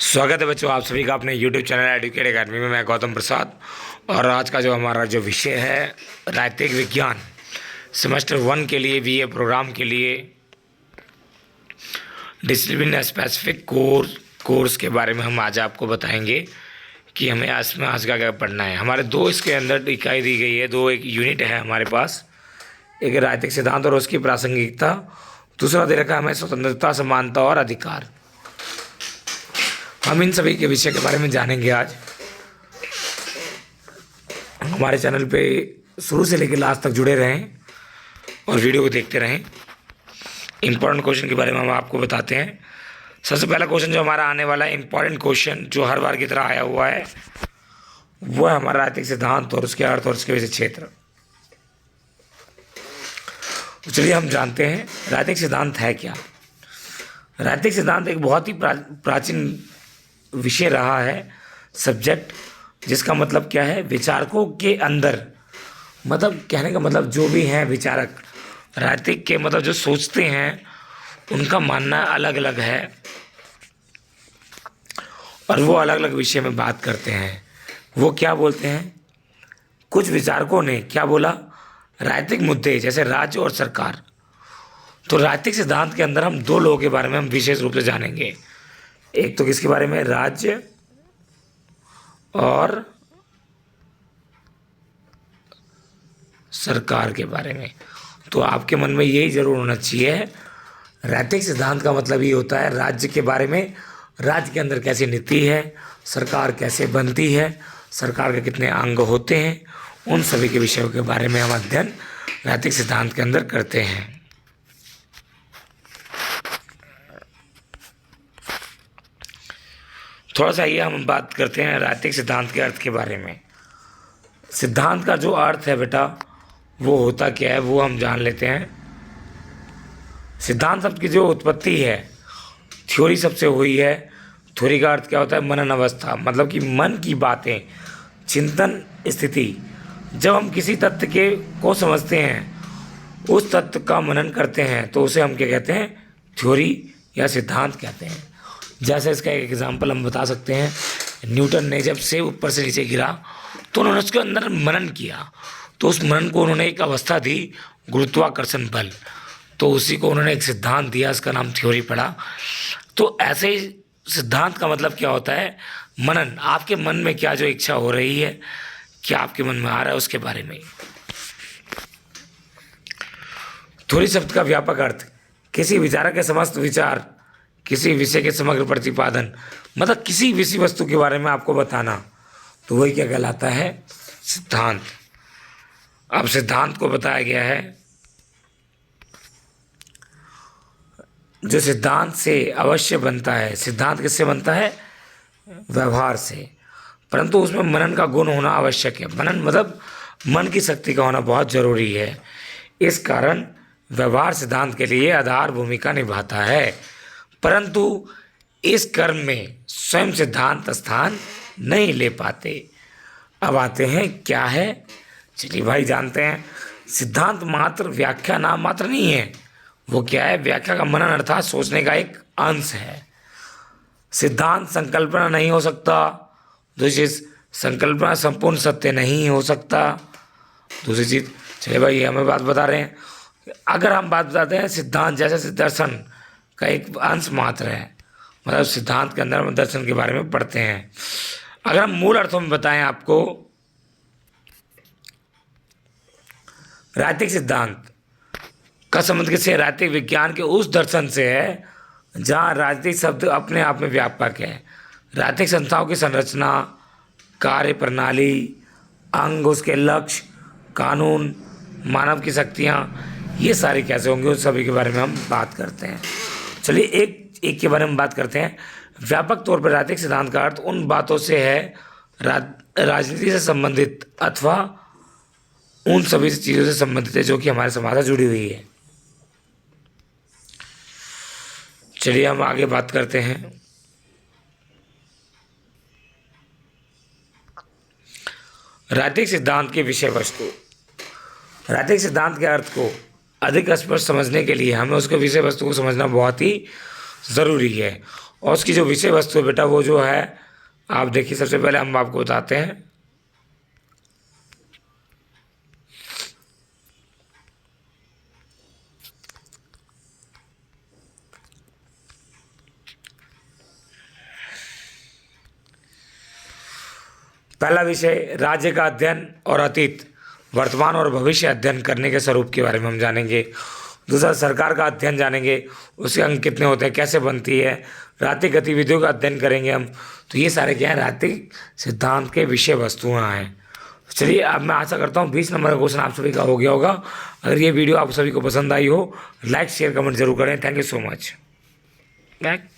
स्वागत है बच्चों, आप सभी का अपने YouTube चैनल एडुकेट एकेडमी में। मैं गौतम प्रसाद और आज का जो हमारा विषय है राजनीतिक विज्ञान सेमेस्टर 1 के लिए बीए प्रोग्राम के लिए डिसिप्लिन स्पेसिफिक कोर्स के बारे में हम आज आपको बताएंगे कि हमें इसमें आज का क्या पढ़ना है। हमारे दो इसके अंदर इकाई दी गई है, एक यूनिट है हमारे पास, एक राजनीतिक सिद्धांत और उसकी प्रासंगिकता, दूसरा दे रखा है हमें स्वतंत्रता, समानता और अधिकार। हम इन सभी के विषय के बारे में जानेंगे आज। हमारे चैनल पे शुरू से लेकर लास्ट तक जुड़े रहें और वीडियो को देखते रहें। इम्पोर्टेंट क्वेश्चन के बारे में हम आपको बताते हैं। सबसे पहला क्वेश्चन जो हमारा आने वाला है, इम्पोर्टेंट क्वेश्चन जो हर बार की तरह आया हुआ है, वो है हमारा राजनीतिक सिद्धांत और उसके अर्थ और उसके विषय क्षेत्र। तो चलिए हम जानते हैं राजनीतिक सिद्धांत है क्या। राजनीतिक सिद्धांत एक बहुत ही प्राचीन विषय रहा है, सब्जेक्ट, जिसका मतलब क्या है, विचारकों के अंदर, मतलब कहने का मतलब जो भी हैं विचारक राजनीतिक के, मतलब जो सोचते हैं, उनका मानना अलग अलग है और वो अलग अलग विषय में बात करते हैं। वो क्या बोलते हैं, कुछ विचारकों ने क्या बोला, राजनीतिक मुद्दे जैसे राज्य और सरकार। तो राजनीतिक सिद्धांत के अंदर हम दो लोगों के बारे में हम विशेष रूप से जानेंगे। एक तो किसके बारे में, राज्य और सरकार के बारे में। तो आपके मन में यही जरूर होना चाहिए, राजनीतिक सिद्धांत का मतलब ये होता है राज्य के बारे में, राज्य के अंदर कैसी नीति है, सरकार कैसे बनती है, सरकार के कितने अंग होते हैं, उन सभी के विषयों के बारे में हम अध्ययन राजनीतिक सिद्धांत के अंदर करते हैं। थोड़ा सा ये हम बात करते हैं राजनीतिक सिद्धांत के अर्थ के बारे में। सिद्धांत का जो अर्थ है बेटा, वो होता क्या है वो हम जान लेते हैं। सिद्धांत शब्द की जो उत्पत्ति है थ्योरी शब्द से हुई है। थ्योरी का अर्थ क्या होता है, मनन अवस्था, मतलब कि मन की बातें, चिंतन स्थिति। जब हम किसी तत्व को समझते हैं, उस तत्व का मनन करते हैं, तो उसे हम क्या कहते हैं, थ्योरी या सिद्धांत कहते हैं। जैसे इसका एक एग्जाम्पल हम बता सकते हैं, न्यूटन ने जब सेब ऊपर से नीचे गिरा तो उन्होंने उसके अंदर मनन किया, तो उस मनन को उन्होंने एक अवस्था दी, गुरुत्वाकर्षण बल, तो उसी को उन्होंने एक सिद्धांत दिया, इसका नाम थ्योरी पड़ा। तो ऐसे ही सिद्धांत का मतलब क्या होता है, मनन, आपके मन में क्या जो इच्छा हो रही है, क्या आपके मन में आ रहा है, उसके बारे में। थ्योरी शब्द का व्यापक अर्थ, किसी विचारक के समस्त विचार, किसी विषय के समग्र प्रतिपादन, मतलब किसी विषय वस्तु के बारे में आपको बताना, तो वही क्या कहलाता है, सिद्धांत। अब सिद्धांत को बताया गया है, जो सिद्धांत से अवश्य बनता है। सिद्धांत किससे बनता है, व्यवहार से, परंतु उसमें मनन का गुण होना आवश्यक है। मनन मतलब मन की शक्ति का होना बहुत जरूरी है। इस कारण व्यवहार सिद्धांत के लिए आधार भूमिका निभाता है, परंतु इस कर्म में स्वयं सिद्धांत स्थान नहीं ले पाते। अब आते हैं क्या है, चलिए भाई जानते हैं। सिद्धांत मात्र व्याख्या नाम मात्र नहीं है, वो क्या है, व्याख्या का मनन अर्थात सोचने का एक अंश है। सिद्धांत संकल्पना नहीं हो सकता, दूसरी चीज संकल्पना संपूर्ण सत्य नहीं हो सकता। दूसरी चीज, चलिए भाई ये हमें बात बता रहे हैं, अगर हम बात बताते हैं सिद्धांत जैसे दर्शन का एक अंश मात्र है, मतलब सिद्धांत के अंदर हम दर्शन के बारे में पढ़ते हैं। अगर हम मूल अर्थों में बताएं आपको, राजनीतिक सिद्धांत का संबंध किससे, राजनीतिक विज्ञान के उस दर्शन से है जहां राजनीतिक शब्द अपने आप में व्यापक है। राजनीतिक संस्थाओं की संरचना, कार्य प्रणाली, अंग, उसके लक्ष्य, कानून, मानव की शक्तियां, ये सारी कैसे होंगे, उन सभी के बारे में हम बात करते हैं। चलिए एक एक के बारे में बात करते हैं। व्यापक तौर पर राजनीतिक सिद्धांत का अर्थ उन बातों से है राजनीति से संबंधित अथवा उन सभी चीज़ों से संबंधित है जो कि हमारे समाज से जुड़ी हुई है। चलिए हम आगे बात करते हैं। राजनीतिक सिद्धांत की विषय वस्तु। राजनीतिक सिद्धांत के अर्थ को अधिक स्पष्ट समझने के लिए हमें उसके विषय वस्तु को समझना बहुत ही ज़रूरी है और उसकी जो विषय वस्तु है बेटा वो जो है आप देखिए, सबसे पहले हम आपको बताते हैं। पहला विषय राज्य का अध्ययन और अतीत, वर्तमान और भविष्य अध्ययन करने के स्वरूप के बारे में हम जानेंगे। दूसरा सरकार का अध्ययन जानेंगे, उसके अंक कितने होते हैं, कैसे बनती है। राजनीतिक गतिविधियों का अध्ययन करेंगे हम। तो ये सारे क्या है, राजनीतिक सिद्धांत के विषय वस्तुएं हैं। चलिए अब मैं आशा करता हूँ 20 नंबर का क्वेश्चन आप सभी का हो गया होगा। अगर ये वीडियो आप सभी को पसंद आई हो, लाइक शेयर कमेंट जरूर करें। Thank you so much. Back